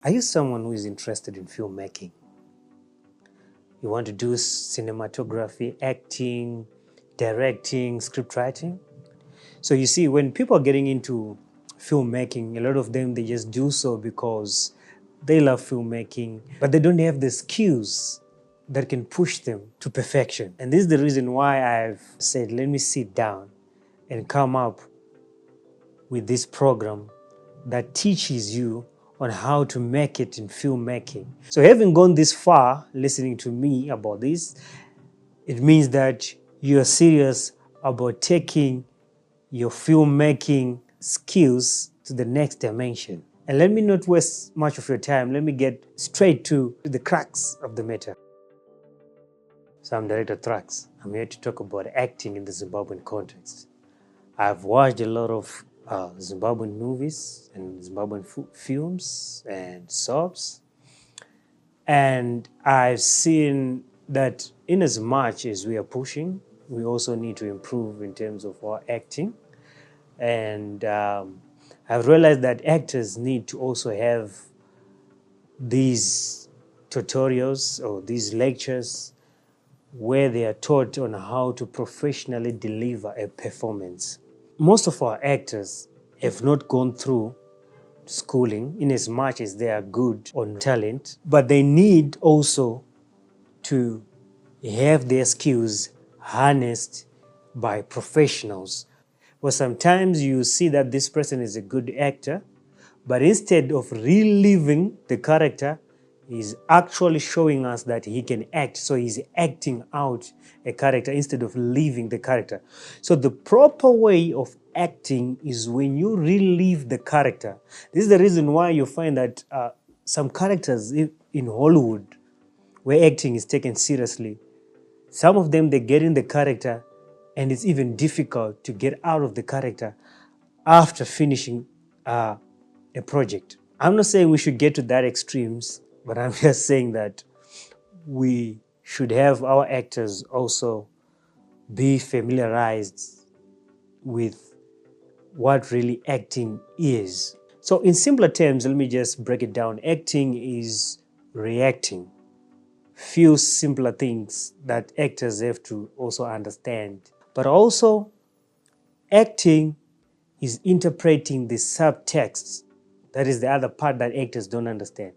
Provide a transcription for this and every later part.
Are you someone who is interested in filmmaking? You want to do cinematography, acting, directing, script writing? So you see, when people are getting into filmmaking, a lot of them, they just do so because they love filmmaking, but they don't have the skills that can push them to perfection. And this is the reason why I've said, let me sit down and come up with this program that teaches you on how to make it in filmmaking. So having gone this far listening to me about this, it means that you're serious about taking your filmmaking skills to the next dimension. And let me not waste much of your time. Let me get straight to the crux of the matter. So I'm Director Trax. I'm here to talk about acting in the Zimbabwean context. I've watched a lot of Zimbabwean movies and Zimbabwean films and soaps. And I've seen that in as much as we are pushing, we also need to improve in terms of our acting. And I've realized that actors need to also have these tutorials or these lectures where they are taught on how to professionally deliver a performance. Most of our actors have not gone through schooling in as much as they are good on talent, but they need also to have their skills harnessed by professionals. Well, sometimes you see that this person is a good actor, but instead of reliving the character, he's actually showing us that he can act. So he's acting out a character instead of living the character. So the proper way of acting is when you relive the character. This is the reason why you find that some characters in Hollywood, where acting is taken seriously, some of them, they get in the character and it's even difficult to get out of the character after finishing a project. I'm not saying we should get to that extremes, but I'm just saying that we should have our actors also be familiarized with what really acting is. So in simpler terms, let me just break it down. Acting is reacting. Few simpler things that actors have to also understand. But also, acting is interpreting the subtext. That is the other part that actors don't understand.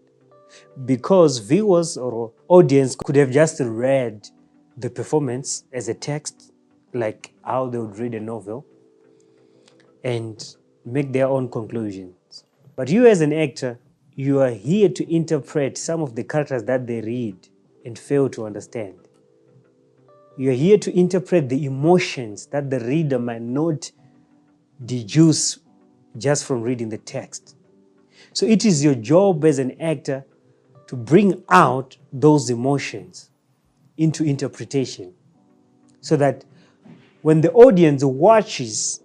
Because viewers or audience could have just read the performance as a text, like how they would read a novel, and make their own conclusions. But you as an actor, you are here to interpret some of the characters that they read and fail to understand. You are here to interpret the emotions that the reader might not deduce just from reading the text. So it is your job as an actor to bring out those emotions into interpretation so that when the audience watches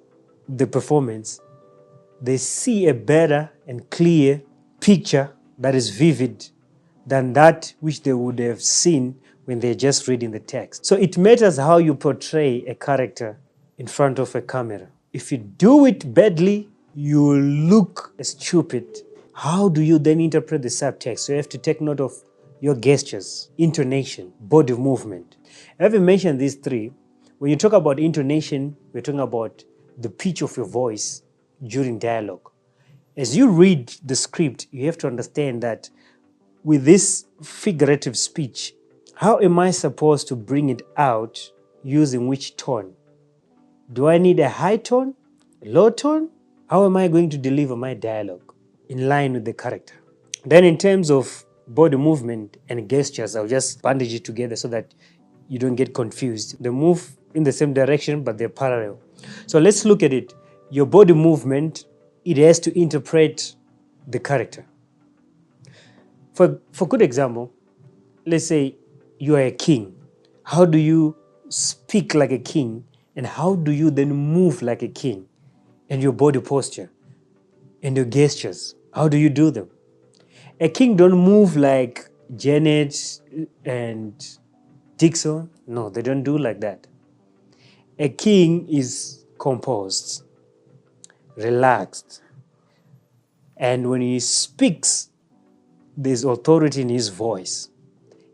the performance, they see a better and clear picture that is vivid than that which they would have seen when they're just reading the text. So it matters how you portray a character in front of a camera. If you do it badly, you will look stupid. How do you then interpret the subtext? So you have to take note of your gestures, intonation, body movement. Having mentioned these three, when you talk about intonation, we're talking about the pitch of your voice during dialogue. As you read the script, you have to understand that with this figurative speech, how am I supposed to bring it out using which tone? Do I need a high tone, a low tone? How am I going to deliver my dialogue in line with the character? Then in terms of body movement and gestures, I'll just bandage it together so that you don't get confused. They move in the same direction, but they're parallel. So let's look at it. Your body movement, it has to interpret the character. For good example, let's say you are a king. How do you speak like a king, and how do you then move like a king? And your body posture and your gestures, how do you do them? A king don't move like Janet and Dixon. No, they don't do like that. A king is composed, relaxed, and when he speaks, there's authority in his voice.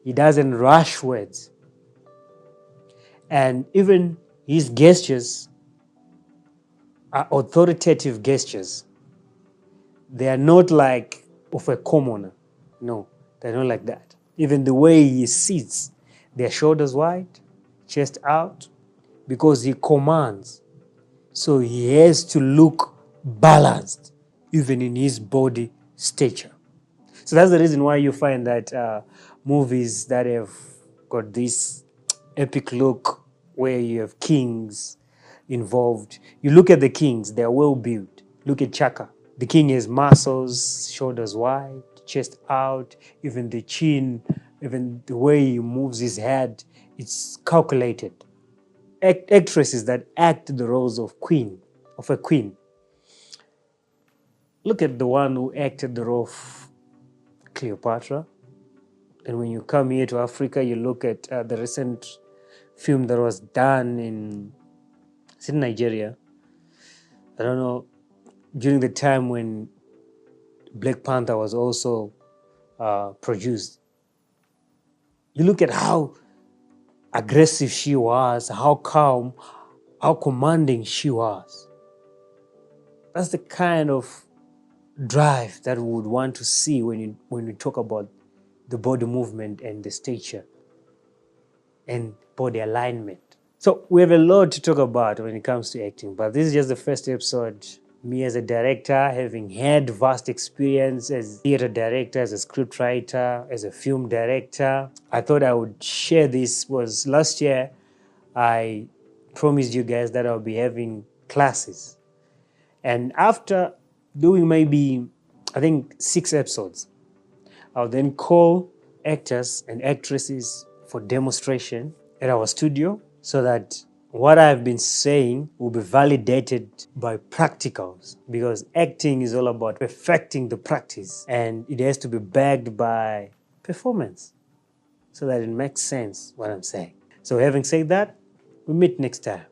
He doesn't rush words. And even his gestures are authoritative gestures. They are not like of a commoner. No, they're not like that. Even the way he sits, their shoulders wide, chest out, because he commands. So he has to look balanced, even in his body stature. So that's the reason why you find that movies that have got this epic look where you have kings involved. You look at the kings, they're well built. Look at Chaka. The king has muscles, shoulders wide, chest out, even the chin, even the way he moves his head, it's calculated. Actresses that act the roles of a queen. Look at the one who acted the role of Cleopatra. And when you come here to Africa, you look at the recent film that was done in Nigeria. I don't know, during the time when Black Panther was also produced. You look at how aggressive she was, how calm, how commanding she was. That's the kind of drive that we would want to see when we talk about the body movement and the stature and body alignment. So we have a lot to talk about when it comes to acting, but this is just the first episode. Me as a director, having had vast experience as a theater director, as a scriptwriter, as a film director, I thought I would share this. Was last year I promised you guys that I'll be having classes. And after doing maybe, I think, 6 episodes, I'll then call actors and actresses for demonstration at our studio so that what I've been saying will be validated by practicals, because acting is all about perfecting the practice and it has to be backed by performance so that it makes sense what I'm saying. So having said that, we meet next time.